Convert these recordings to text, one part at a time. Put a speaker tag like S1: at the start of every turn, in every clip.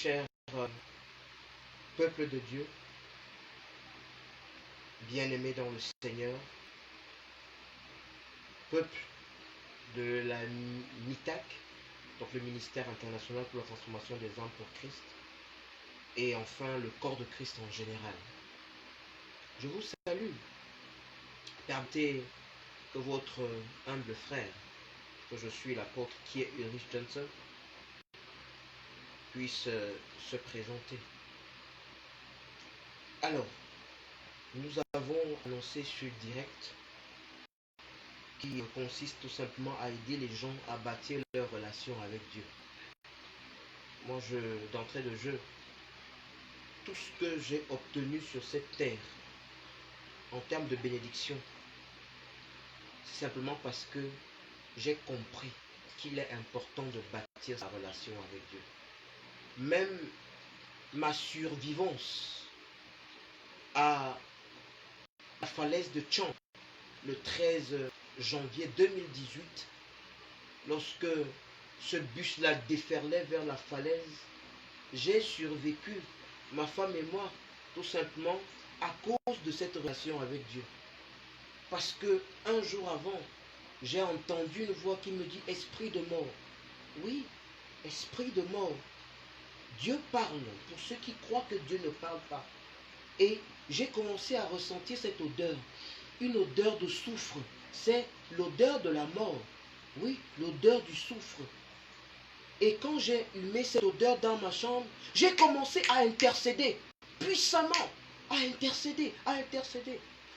S1: cher peuple de Dieu, bien-aimé dans le Seigneur, peuple de la MITAC, donc le ministère international pour la transformation des âmes pour Christ, et enfin le corps de Christ en général. Je vous salue. Permettez que votre humble frère, que je suis l'apôtre qui est Ulrich Johnson, puisse se présenter. Alors, nous avons annoncé ce direct qui consiste tout simplement à aider les gens à bâtir leur relation avec Dieu. Moi, d'entrée de jeu, tout ce que j'ai obtenu sur cette terre en termes de bénédiction, c'est simplement parce que j'ai compris qu'il est important de bâtir sa relation avec Dieu. Même ma survivance à la falaise de Tchang, le 13 janvier 2018, lorsque ce bus-là déferlait vers la falaise, j'ai survécu, ma femme et moi, tout simplement à cause de cette relation avec Dieu. Parce que un jour avant, j'ai entendu une voix qui me dit « Esprit de mort ». Oui, esprit de mort. Dieu parle pour ceux qui croient que Dieu ne parle pas. Et j'ai commencé à ressentir cette odeur, une odeur de soufre. C'est l'odeur de la mort. Oui, l'odeur du soufre. Et quand j'ai humé cette odeur dans ma chambre, j'ai commencé à intercéder, puissamment, à intercéder.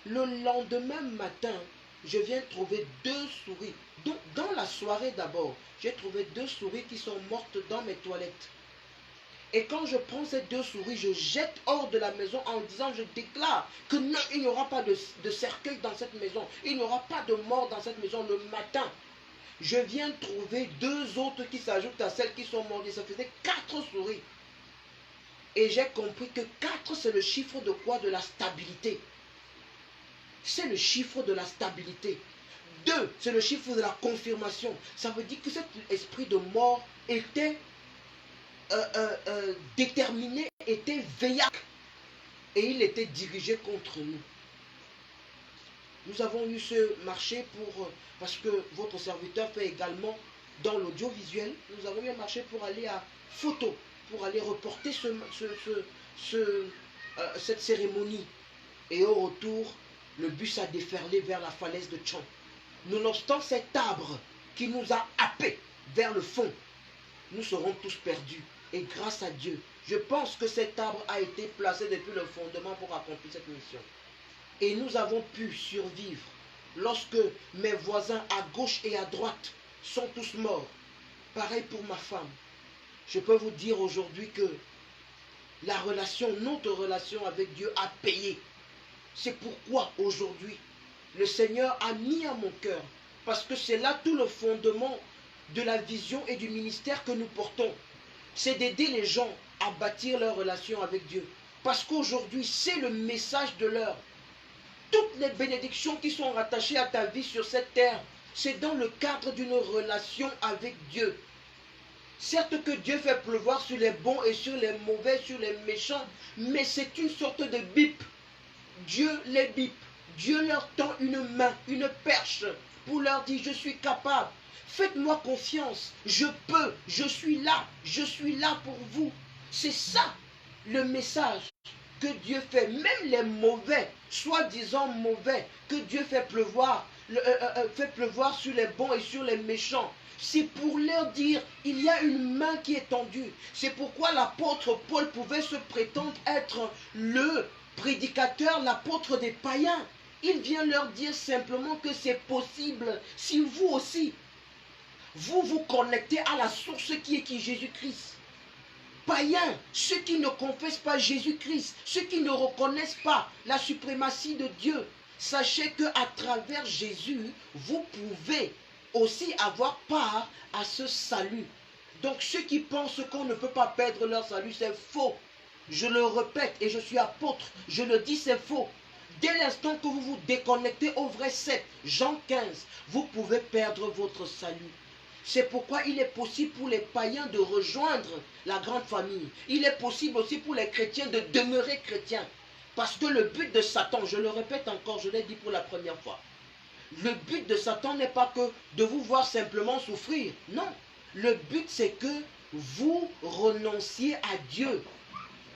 S1: Le lendemain matin, je viens trouver 2 souris. Donc, dans la soirée d'abord, j'ai trouvé 2 souris qui sont mortes dans mes toilettes. Et quand je prends ces 2 souris, je jette hors de la maison en disant, je déclare que non, il n'y aura pas de cercueil dans cette maison. Il n'y aura pas de mort dans cette maison le matin. Je viens trouver 2 autres qui s'ajoutent à celles qui sont mortes. Et ça faisait 4 souris. Et j'ai compris que 4, c'est le chiffre de quoi? De la stabilité. C'est le chiffre de la stabilité. 2, c'est le chiffre de la confirmation. Ça veut dire que cet esprit de mort était déterminé, était veillac. Et il était dirigé contre nous. Nous avons eu ce marché parce que votre serviteur fait également dans l'audiovisuel. Nous avons eu un marché pour aller à photo, pour aller reporter cette cérémonie. Et au retour, le bus a déferlé vers la falaise de Tchang. Nonobstant cet arbre qui nous a happés vers le fond, nous serons tous perdus. Et grâce à Dieu, je pense que cet arbre a été placé depuis le fondement pour accomplir cette mission. Et nous avons pu survivre lorsque mes voisins à gauche et à droite sont tous morts. Pareil pour ma femme. Je peux vous dire aujourd'hui que notre relation avec Dieu a payé. C'est pourquoi aujourd'hui, le Seigneur a mis à mon cœur, parce que c'est là tout le fondement de la vision et du ministère que nous portons. C'est d'aider les gens à bâtir leur relation avec Dieu. Parce qu'aujourd'hui, c'est le message de l'heure. Toutes les bénédictions qui sont rattachées à ta vie sur cette terre, c'est dans le cadre d'une relation avec Dieu. Certes que Dieu fait pleuvoir sur les bons et sur les mauvais, sur les méchants, mais c'est une sorte de bip. Dieu les bip. Dieu leur tend une main, une perche, pour leur dire « Je suis capable. Faites-moi confiance. Je peux. Je suis là pour vous. » C'est ça le message que Dieu fait. Même les mauvais, soi-disant mauvais, que Dieu fait pleuvoir sur les bons et sur les méchants. C'est pour leur dire, il y a une main qui est tendue. C'est pourquoi l'apôtre Paul pouvait se prétendre être le prédicateur, l'apôtre des païens. Il vient leur dire simplement que c'est possible si vous aussi, vous vous connectez à la source qui est Jésus-Christ. Païens, ceux qui ne confessent pas Jésus-Christ, ceux qui ne reconnaissent pas la suprématie de Dieu, sachez qu'à travers Jésus, vous pouvez aussi avoir part à ce salut. Donc ceux qui pensent qu'on ne peut pas perdre leur salut, c'est faux. Je le répète et je suis apôtre, je le dis, c'est faux. Dès l'instant que vous vous déconnectez au vrai 7, Jean 15, vous pouvez perdre votre salut. C'est pourquoi il est possible pour les païens de rejoindre la grande famille. Il est possible aussi pour les chrétiens de demeurer chrétiens. Parce que le but de Satan, je le répète encore, je l'ai dit pour la première fois, le but de Satan n'est pas que de vous voir simplement souffrir. Non. Le but, c'est que vous renonciez à Dieu.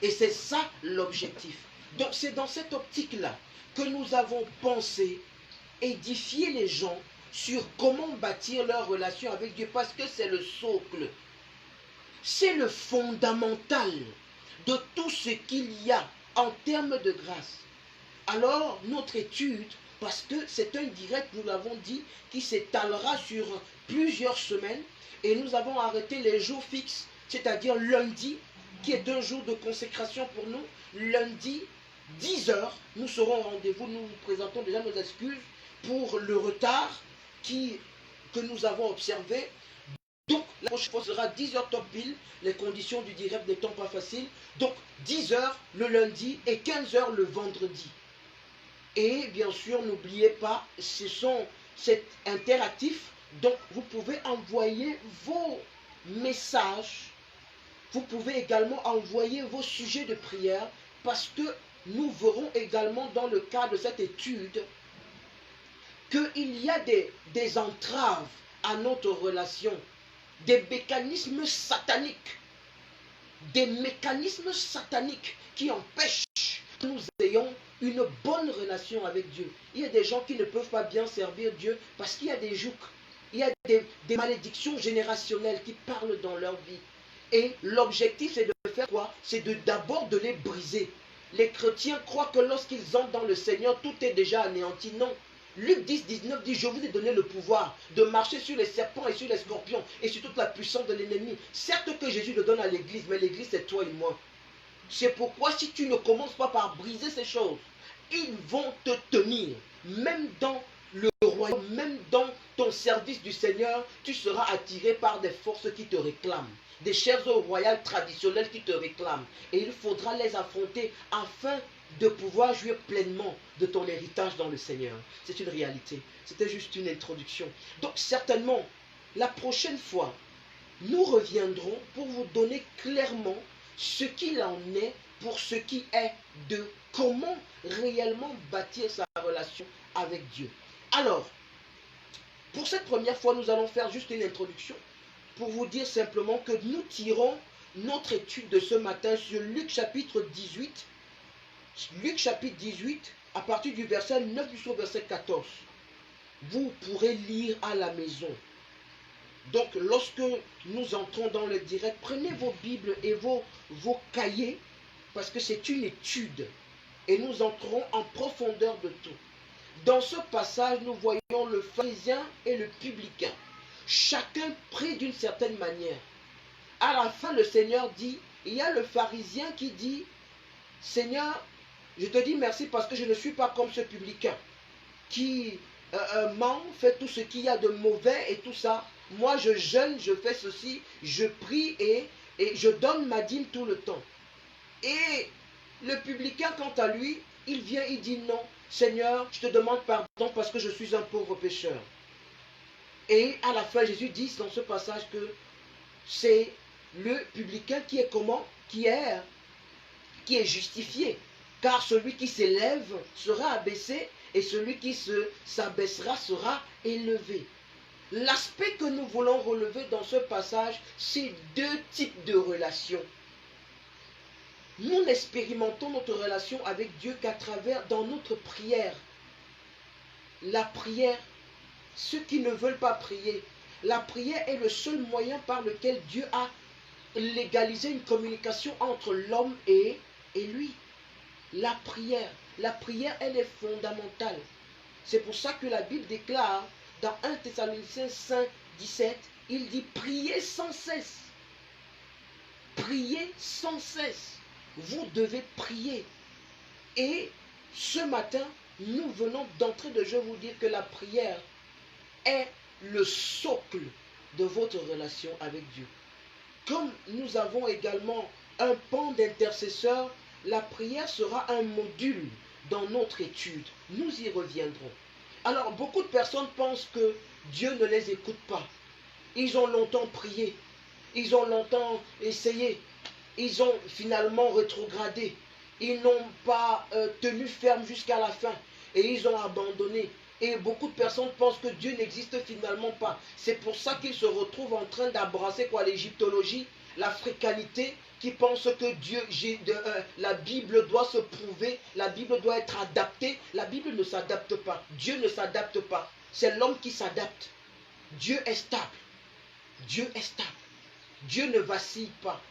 S1: Et c'est ça l'objectif. Donc c'est dans cette optique-là que nous avons pensé édifier les gens sur comment bâtir leur relation avec Dieu, parce que c'est le socle, c'est le fondamental de tout ce qu'il y a en termes de grâce. Alors notre étude, parce que c'est un direct, nous l'avons dit, qui s'étalera sur plusieurs semaines, et nous avons arrêté les jours fixes, c'est-à-dire lundi, qui est un jour de consécration pour nous. Lundi, 10 heures, nous serons au rendez-vous. Nous vous présentons déjà nos excuses pour le retard que nous avons observé. Donc, la prochaine fois sera 10 heures top pile. Les conditions du direct n'étant pas faciles. Donc, 10 heures le lundi et 15 heures le vendredi. Et bien sûr, n'oubliez pas, c'est interactif. Donc, vous pouvez envoyer vos messages. Vous pouvez également envoyer vos sujets de prière, parce que nous verrons également dans le cadre de cette étude qu'il y a des entraves à notre relation, des mécanismes sataniques qui empêchent que nous ayons une bonne relation avec Dieu. Il y a des gens qui ne peuvent pas bien servir Dieu parce qu'il y a des jougs, il y a des malédictions générationnelles qui parlent dans leur vie. Et l'objectif, c'est de faire quoi? C'est d'abord de les briser. Les chrétiens croient que lorsqu'ils entrent dans le Seigneur, tout est déjà anéanti. Non. Luc 10, 19 dit, je vous ai donné le pouvoir de marcher sur les serpents et sur les scorpions et sur toute la puissance de l'ennemi. Certes que Jésus le donne à l'église, mais l'église c'est toi et moi. C'est pourquoi si tu ne commences pas par briser ces choses, ils vont te tenir. Même dans le royaume, même dans ton service du Seigneur, tu seras attiré par des forces qui te réclament. Des chaises royales traditionnelles qui te réclament. Et il faudra les affronter afin de pouvoir jouir pleinement de ton héritage dans le Seigneur. C'est une réalité. C'était juste une introduction. Donc certainement, la prochaine fois, nous reviendrons pour vous donner clairement ce qu'il en est pour ce qui est de comment réellement bâtir sa relation avec Dieu. Alors, pour cette première fois, nous allons faire juste une introduction pour vous dire simplement que nous tirons notre étude de ce matin sur Luc chapitre 18. Luc chapitre 18, à partir du verset 9 jusqu'au verset 14. Vous pourrez lire à la maison. Donc, lorsque nous entrons dans le direct, prenez vos Bibles et vos cahiers, parce que c'est une étude. Et nous entrons en profondeur de tout. Dans ce passage, nous voyons le pharisien et le publicain. Chacun prie d'une certaine manière. À la fin, le Seigneur dit, il y a le pharisien qui dit, Seigneur, je te dis merci parce que je ne suis pas comme ce publicain qui ment, fait tout ce qu'il y a de mauvais et tout ça. Moi, je jeûne, je fais ceci, je prie et je donne ma dîme tout le temps. Et le publicain, quant à lui, il vient, il dit non, Seigneur, je te demande pardon parce que je suis un pauvre pécheur. Et à la fin, Jésus dit dans ce passage que c'est le publicain qui est comment? Qui est justifié. Car celui qui s'élève sera abaissé et celui qui s'abaissera sera élevé. L'aspect que nous voulons relever dans ce passage, c'est deux types de relations. Nous n'expérimentons notre relation avec Dieu qu'à travers, dans notre prière. La prière, ceux qui ne veulent pas prier, la prière est le seul moyen par lequel Dieu a légalisé une communication entre l'homme et lui. La prière, elle est fondamentale. C'est pour ça que la Bible déclare dans 1 Thessaloniciens 5, 17, il dit priez sans cesse. Priez sans cesse. Vous devez prier. Et ce matin, nous venons d'entrer de jeu vous dire que la prière est le socle de votre relation avec Dieu. Comme nous avons également un pan d'intercesseur, la prière sera un module dans notre étude. Nous y reviendrons. Alors, beaucoup de personnes pensent que Dieu ne les écoute pas. Ils ont longtemps prié. Ils ont longtemps essayé. Ils ont finalement rétrogradé. Ils n'ont pas tenu ferme jusqu'à la fin. Et ils ont abandonné. Et beaucoup de personnes pensent que Dieu n'existe finalement pas. C'est pour ça qu'ils se retrouvent en train d'embrasser quoi, l'égyptologie, l'africanité, qui pensent que Dieu, la Bible doit se prouver, la Bible doit être adaptée. La Bible ne s'adapte pas. Dieu ne s'adapte pas. C'est l'homme qui s'adapte. Dieu est stable. Dieu est stable. Dieu ne vacille pas.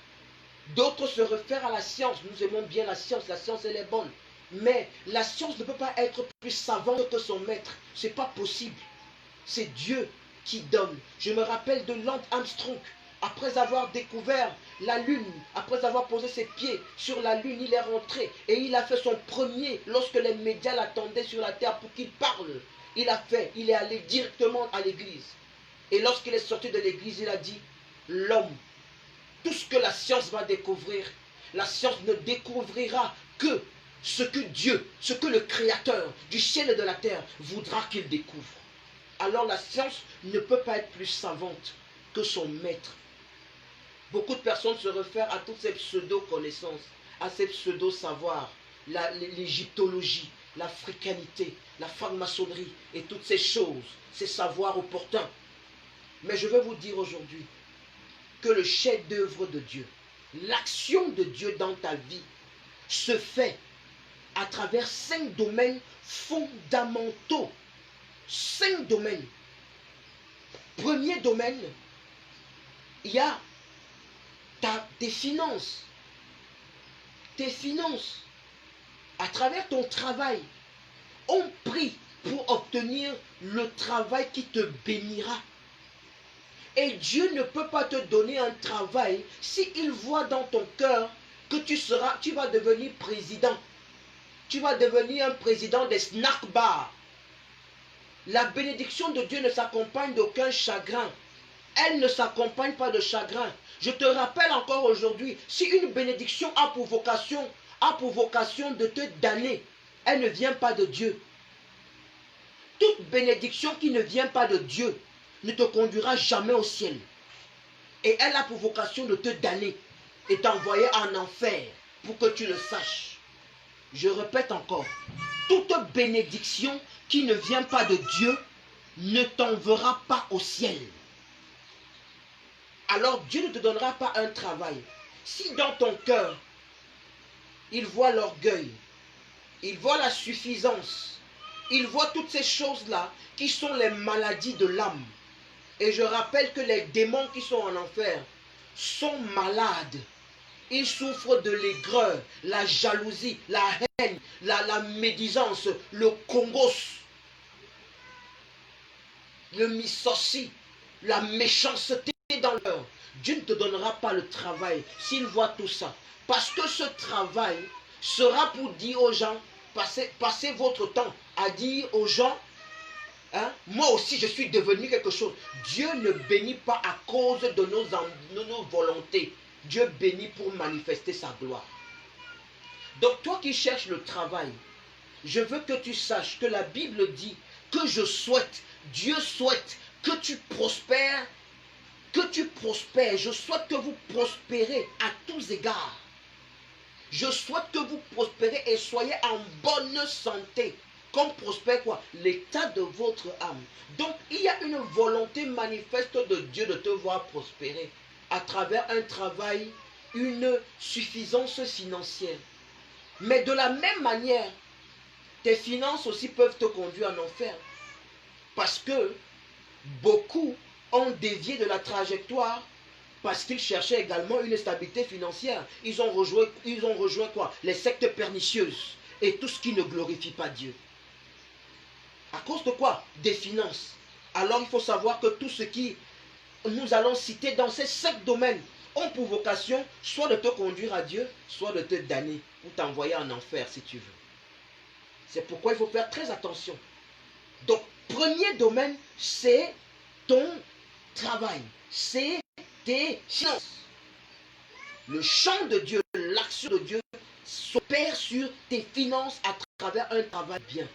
S1: D'autres se réfèrent à la science. Nous aimons bien la science elle est bonne. Mais la science ne peut pas être plus savante que son maître. Ce n'est pas possible. C'est Dieu qui donne. Je me rappelle de Lance Armstrong. Après avoir découvert la Lune, après avoir posé ses pieds sur la Lune, il est rentré et il a fait son premier, lorsque les médias l'attendaient sur la terre pour qu'il parle. Il est allé directement à l'église. Et lorsqu'il est sorti de l'église, il a dit, l'homme, tout ce que la science va découvrir, la science ne découvrira que ce que Dieu, ce que le Créateur du ciel et de la terre voudra qu'il découvre. Alors la science ne peut pas être plus savante que son maître. Beaucoup de personnes se réfèrent à toutes ces pseudo-connaissances, à ces pseudo-savoirs, l'égyptologie, l'africanité, la franc-maçonnerie et toutes ces choses, ces savoirs opportuns. Mais je veux vous dire aujourd'hui que le chef-d'œuvre de Dieu, l'action de Dieu dans ta vie, se fait à travers 5 domaines fondamentaux. 5 domaines. Premier domaine, il y a tes finances. Tes finances. À travers ton travail, on prie pour obtenir le travail qui te bénira. Et Dieu ne peut pas te donner un travail s'il voit dans ton cœur que tu vas devenir président. Tu vas devenir un président des snack bars. La bénédiction de Dieu ne s'accompagne d'aucun chagrin. Elle ne s'accompagne pas de chagrin. Je te rappelle encore aujourd'hui, si une bénédiction a pour vocation de te damner, elle ne vient pas de Dieu. Toute bénédiction qui ne vient pas de Dieu ne te conduira jamais au ciel. Et elle a pour vocation de te damner et t'envoyer en enfer pour que tu le saches. Je répète encore, toute bénédiction qui ne vient pas de Dieu ne t'enverra pas au ciel. Alors Dieu ne te donnera pas un travail. Si dans ton cœur, il voit l'orgueil, il voit la suffisance, il voit toutes ces choses-là qui sont les maladies de l'âme. Et je rappelle que les démons qui sont en enfer sont malades. Ils souffrent de l'aigreur, la jalousie, la haine, la médisance, le congos, le misocie, la méchanceté dans le cœur. Dieu ne te donnera pas le travail s'il voit tout ça. Parce que ce travail sera pour dire aux gens, passez votre temps à dire aux gens, hein, moi aussi je suis devenu quelque chose. Dieu ne bénit pas à cause de nos volontés. Dieu bénit pour manifester sa gloire. Donc toi qui cherches le travail, je veux que tu saches que la Bible dit que Dieu souhaite que tu prospères, je souhaite que vous prospérez à tous égards. Je souhaite que vous prospérez et soyez en bonne santé. Comme prospère quoi? L'état de votre âme. Donc il y a une volonté manifeste de Dieu de te voir prospérer à travers un travail, une suffisance financière. Mais de la même manière, tes finances aussi peuvent te conduire en enfer. Parce que beaucoup ont dévié de la trajectoire parce qu'ils cherchaient également une stabilité financière. Ils ont rejoint quoi? Les sectes pernicieuses et tout ce qui ne glorifie pas Dieu. À cause de quoi? Des finances. Alors il faut savoir que tout ce qui nous allons citer dans ces 5 domaines ont pour vocation soit de te conduire à Dieu, soit de te damner ou t'envoyer en enfer si tu veux. C'est pourquoi il faut faire très attention. Donc, premier domaine, c'est ton travail, c'est tes finances. Le chant de Dieu, l'action de Dieu s'opère sur tes finances à travers un travail bien.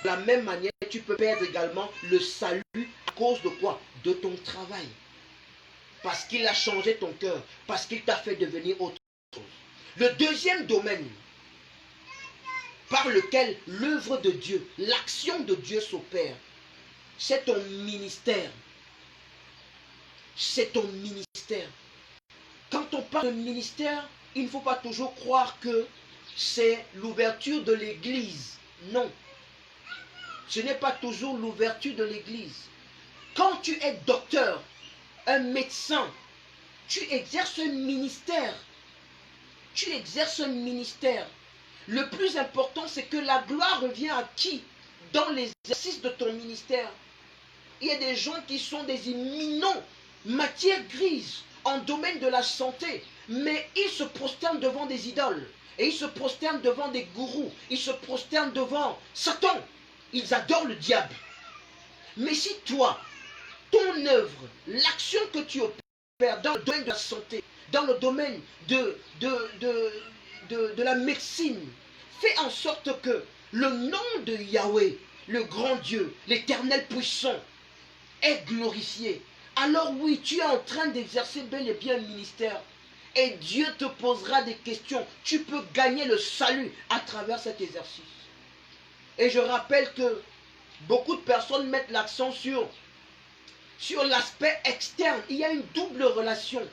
S1: De la même manière, tu peux perdre également le salut à cause de quoi? De ton travail. Parce qu'il a changé ton cœur, parce qu'il t'a fait devenir autre chose. Le deuxième domaine par lequel l'œuvre de Dieu, l'action de Dieu s'opère, c'est ton ministère. C'est ton ministère. Quand on parle de ministère, il ne faut pas toujours croire que c'est l'ouverture de l'église. Non. Ce n'est pas toujours l'ouverture de l'église. Quand tu es docteur, un médecin, tu exerces un ministère. Tu exerces un ministère. Le plus important, c'est que la gloire revient à qui? Dans l'exercice de ton ministère. Il y a des gens qui sont des imminents matières grises en domaine de la santé, mais ils se prosternent devant des idoles, et ils se prosternent devant des gourous, ils se prosternent devant Satan, ils adorent le diable. Mais si toi, ton œuvre, l'action que tu opères dans le domaine de la santé, dans le domaine de la médecine, fais en sorte que le nom de Yahweh, le grand Dieu, l'Éternel puissant, est glorifié, alors oui, tu es en train d'exercer bel et bien un ministère. Et Dieu te posera des questions. Tu peux gagner le salut à travers cet exercice. Et je rappelle que beaucoup de personnes mettent l'accent sur l'aspect externe. Il y a une double relation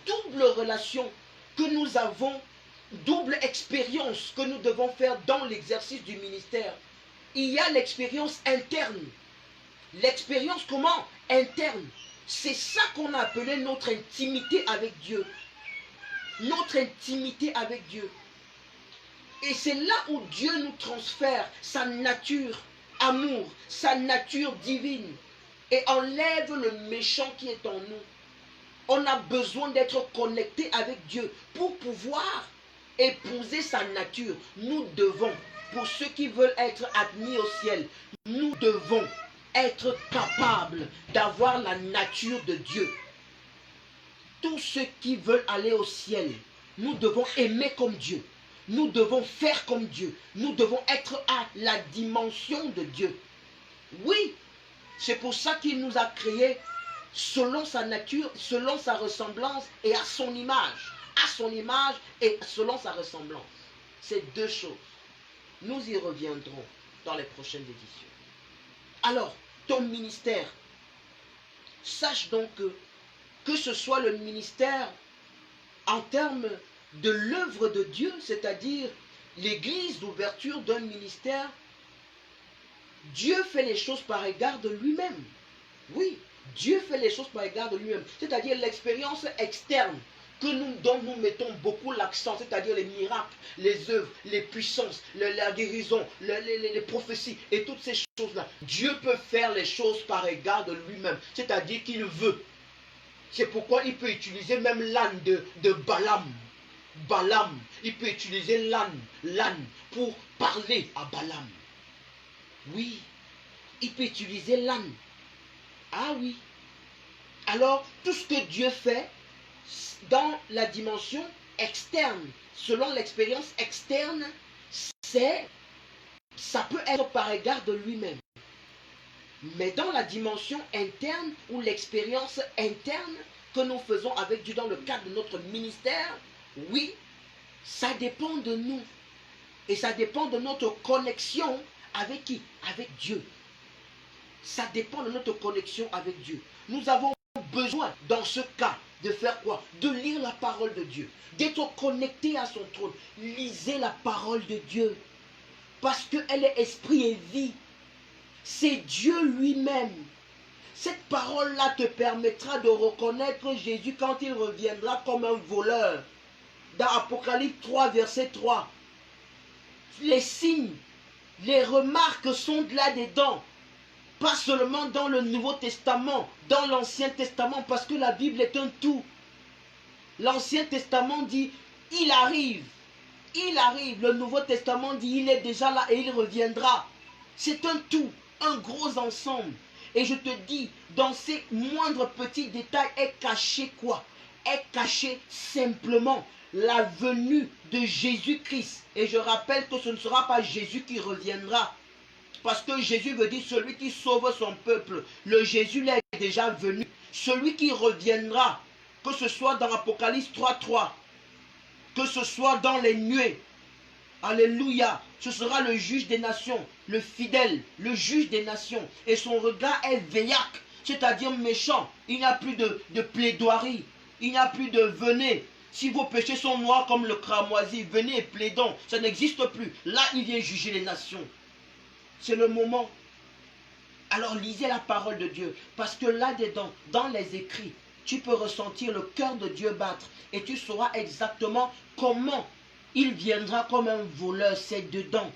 S1: que nous avons, double expérience que nous devons faire dans l'exercice du ministère. Il y a l'expérience interne. L'expérience comment? Interne. C'est ça qu'on a appelé notre intimité avec Dieu. Notre intimité avec Dieu. Et c'est là où Dieu nous transfère sa nature amour, sa nature divine, et enlève le méchant qui est en nous. On a besoin d'être connecté avec Dieu pour pouvoir épouser sa nature. Nous devons, pour ceux qui veulent être admis au ciel, nous devons être capables d'avoir la nature de Dieu. Tous ceux qui veulent aller au ciel, nous devons aimer comme Dieu. Nous devons faire comme Dieu. Nous devons être à la dimension de Dieu. Oui, c'est pour ça qu'il nous a créés selon sa nature, selon sa ressemblance et à son image. À son image et selon sa ressemblance. C'est deux choses. Nous y reviendrons dans les prochaines éditions. Alors, ton ministère, sache donc que ce soit le ministère en termes de l'œuvre de Dieu, c'est-à-dire l'église d'ouverture d'un ministère, Dieu fait les choses par égard de lui-même. Oui, Dieu fait les choses par égard de lui-même. C'est-à-dire l'expérience externe dont nous mettons beaucoup l'accent, c'est-à-dire les miracles, les œuvres, les puissances, la guérison, les prophéties et toutes ces choses-là. Dieu peut faire les choses par égard de lui-même, c'est-à-dire qu'il veut. C'est pourquoi il peut utiliser même l'âne de Balaam. Balaam, il peut utiliser l'âne pour parler à Balaam. Oui, il peut utiliser l'âne. Ah oui. Alors, tout ce que Dieu fait dans la dimension externe, selon l'expérience externe, ça peut être par égard de lui-même. Mais dans la dimension interne ou l'expérience interne que nous faisons avec Dieu dans le cadre de notre ministère, oui, ça dépend de nous. Et ça dépend de notre connexion avec qui? Avec Dieu. Ça dépend de notre connexion avec Dieu. Nous avons besoin, dans ce cas, de faire quoi? De lire la parole de Dieu. D'être connecté à son trône. Lisez la parole de Dieu. Parce qu'elle est esprit et vie. C'est Dieu lui-même. Cette parole-là te permettra de reconnaître Jésus quand il reviendra comme un voleur. Dans Apocalypse 3, verset 3. Les signes, les remarques sont là-dedans. Pas seulement dans le Nouveau Testament, dans l'Ancien Testament, parce que la Bible est un tout. L'Ancien Testament dit, il arrive. Il arrive. Le Nouveau Testament dit, il est déjà là et il reviendra. C'est un tout, un gros ensemble. Et je te dis, dans ces moindres petits détails est caché quoi? Est caché simplement la venue de Jésus-Christ. Et je rappelle que ce ne sera pas Jésus qui reviendra. Parce que Jésus veut dire celui qui sauve son peuple. Le Jésus là est déjà venu. Celui qui reviendra, que ce soit dans Apocalypse 3:3, que ce soit dans les nuées. Alléluia. Ce sera le juge des nations, le fidèle, le juge des nations. Et son regard est veillac, c'est-à-dire méchant. Il n'y a plus de plaidoirie. Il n'y a plus de venez. Si vos péchés sont noirs comme le cramoisi, venez et plaidons. Ça n'existe plus. Là, il vient juger les nations. C'est le moment. Alors lisez la parole de Dieu. Parce que là-dedans, dans les écrits, tu peux ressentir le cœur de Dieu battre. Et tu sauras exactement comment il viendra comme un voleur. C'est dedans.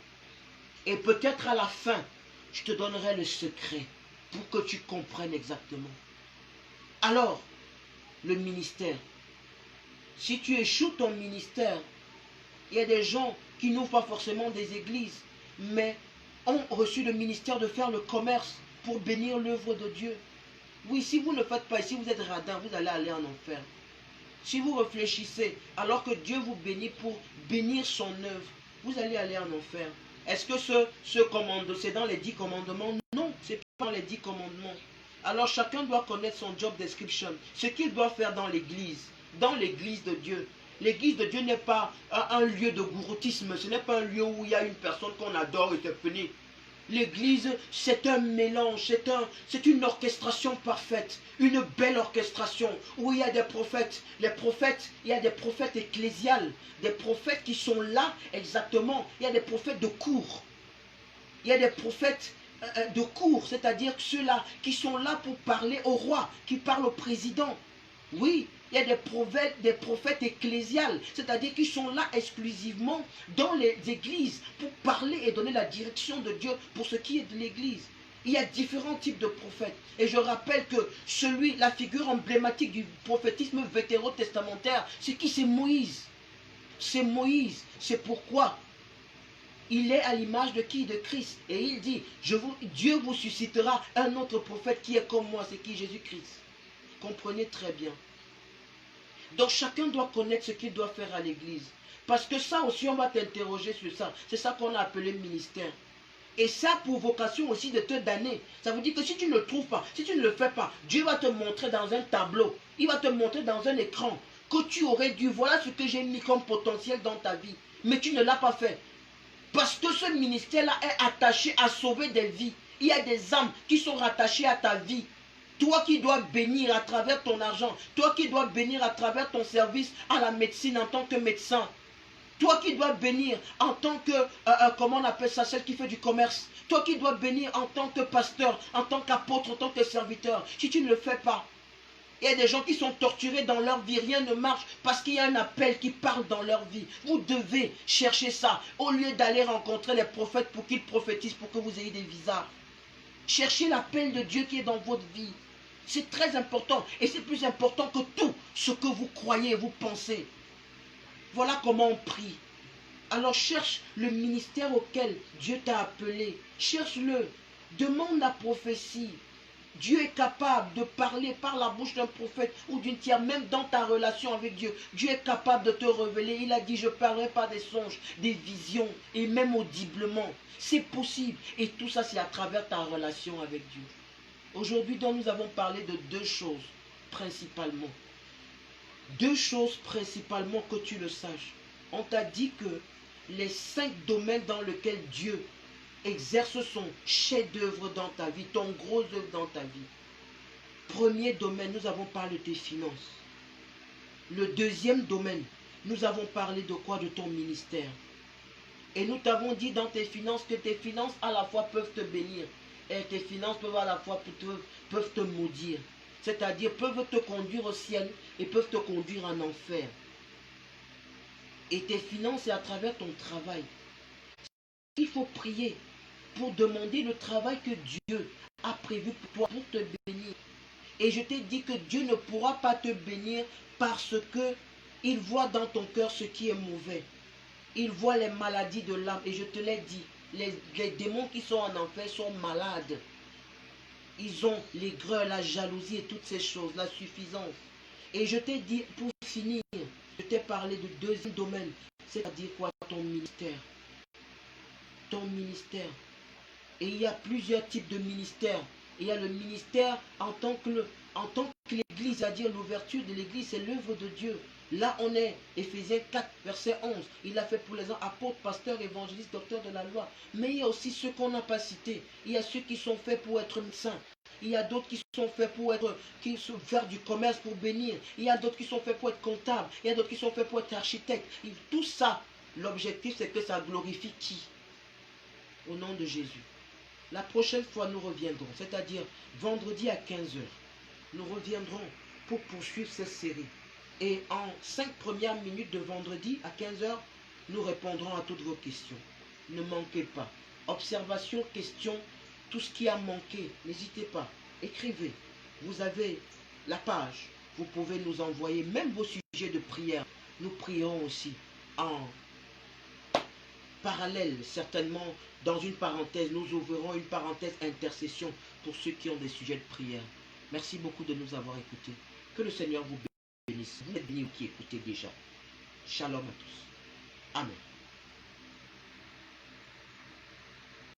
S1: Et peut-être à la fin, je te donnerai le secret pour que tu comprennes exactement. Alors, le ministère. Si tu échoues ton ministère, il y a des gens qui n'ouvrent pas forcément des églises, mais ont reçu le ministère de faire le commerce pour bénir l'œuvre de Dieu. Oui, si vous ne faites pas, si vous êtes radin, vous allez aller en enfer. Si vous réfléchissez, alors que Dieu vous bénit pour bénir son œuvre, vous allez aller en enfer. Est-ce que ce commandement, c'est dans les 10 commandements? Non, c'est pas dans les 10 commandements. Alors chacun doit connaître son job description, ce qu'il doit faire dans l'église de Dieu. L'église de Dieu n'est pas un lieu de gouroutisme, ce n'est pas un lieu où il y a une personne qu'on adore et c'est fini. L'église, c'est un mélange, c'est une orchestration parfaite, une belle orchestration où il y a des prophètes. Les prophètes, il y a des prophètes ecclésiales, des prophètes qui sont là exactement. Il y a des prophètes de cour. Il y a des prophètes de cour, c'est-à-dire ceux-là qui sont là pour parler au roi, qui parlent au président. Oui, il y a des prophètes ecclésiales, c'est-à-dire qui sont là exclusivement dans les églises pour parler et donner la direction de Dieu pour ce qui est de l'église. Il y a différents types de prophètes. Et je rappelle que la figure emblématique du prophétisme vétérotestamentaire, c'est qui? C'est Moïse. C'est Moïse. C'est pourquoi il est à l'image de qui? De Christ. Et il dit, Dieu vous suscitera un autre prophète qui est comme moi. C'est qui? Jésus-Christ. Comprenez très bien. Donc chacun doit connaître ce qu'il doit faire à l'église. Parce que ça aussi, on va t'interroger sur ça. C'est ça qu'on a appelé ministère. Et ça a pour vocation aussi de te damner. Ça veut dire que si tu ne le trouves pas, si tu ne le fais pas, Dieu va te montrer dans un tableau. Il va te montrer dans un écran que tu aurais dû. Voilà ce que j'ai mis comme potentiel dans ta vie. Mais tu ne l'as pas fait. Parce que ce ministère-là est attaché à sauver des vies. Il y a des âmes qui sont rattachées à ta vie. Toi qui dois bénir à travers ton argent. Toi qui dois bénir à travers ton service à la médecine en tant que médecin. Toi qui dois bénir en tant que, comment on appelle ça, celle qui fait du commerce. Toi qui dois bénir en tant que pasteur, en tant qu'apôtre, en tant que serviteur. Si tu ne le fais pas, il y a des gens qui sont torturés dans leur vie, rien ne marche parce qu'il y a un appel qui parle dans leur vie. Vous devez chercher ça au lieu d'aller rencontrer les prophètes pour qu'ils prophétisent, pour que vous ayez des visas. Cherchez l'appel de Dieu qui est dans votre vie. C'est très important et c'est plus important que tout ce que vous croyez et vous pensez. Voilà comment on prie. Alors cherche le ministère auquel Dieu t'a appelé. Cherche-le. Demande la prophétie. Dieu est capable de parler par la bouche d'un prophète ou d'une tiers, même dans ta relation avec Dieu. Dieu est capable de te révéler. Il a dit, je parlerai par des songes, des visions et même audiblement. C'est possible. Et tout ça, c'est à travers ta relation avec Dieu. Aujourd'hui, donc, nous avons parlé de deux choses principalement. Deux choses principalement, que tu le saches. On t'a dit que les 5 domaines dans lesquels Dieu exerce son chef-d'œuvre dans ta vie, ton gros œuvre dans ta vie. Premier domaine, nous avons parlé de tes finances. Le deuxième domaine, nous avons parlé de quoi? De ton ministère. Et nous t'avons dit dans tes finances que tes finances à la fois peuvent te bénir et tes finances peuvent à la fois peuvent te maudire. C'est-à-dire peuvent te conduire au ciel et peuvent te conduire en enfer. Et tes finances, c'est à travers ton travail. Il faut prier pour demander le travail que Dieu a prévu pour te bénir. Et je t'ai dit que Dieu ne pourra pas te bénir parce que il voit dans ton cœur ce qui est mauvais. Il voit les maladies de l'âme. Et je te l'ai dit, les démons qui sont en enfer sont malades. Ils ont l'aigreur, la jalousie et toutes ces choses, la suffisance. Et je t'ai dit, pour finir, je t'ai parlé du deuxième domaine, c'est-à-dire quoi? Ton ministère. Ton ministère. Et il y a plusieurs types de ministères. Il y a le ministère en tant que l'Église, c'est-à-dire l'ouverture de l'Église, c'est l'œuvre de Dieu. Là, on est, Éphésiens 4, verset 11. Il a fait pour les gens apôtres, pasteurs, évangélistes, docteurs de la loi. Mais il y a aussi ceux qu'on n'a pas cités. Il y a ceux qui sont faits pour être médecins. Il y a d'autres qui sont faits pour faire du commerce, pour bénir. Il y a d'autres qui sont faits pour être comptables. Il y a d'autres qui sont faits pour être architectes. Tout ça, l'objectif, c'est que ça glorifie qui? Au nom de Jésus. La prochaine fois, nous reviendrons, c'est-à-dire vendredi à 15 h. Nous reviendrons pour poursuivre cette série. Et en 5 premières minutes de vendredi à 15 h, nous répondrons à toutes vos questions. Ne manquez pas. Observation, questions, tout ce qui a manqué, n'hésitez pas. Écrivez. Vous avez la page. Vous pouvez nous envoyer même vos sujets de prière. Nous prierons aussi en parallèle, certainement, dans une parenthèse. Nous ouvrirons une parenthèse intercession pour ceux qui ont des sujets de prière. Merci beaucoup de nous avoir écoutés. Que le Seigneur vous bénisse. Vous êtes bénis qui écoutez déjà. Shalom à tous. Amen.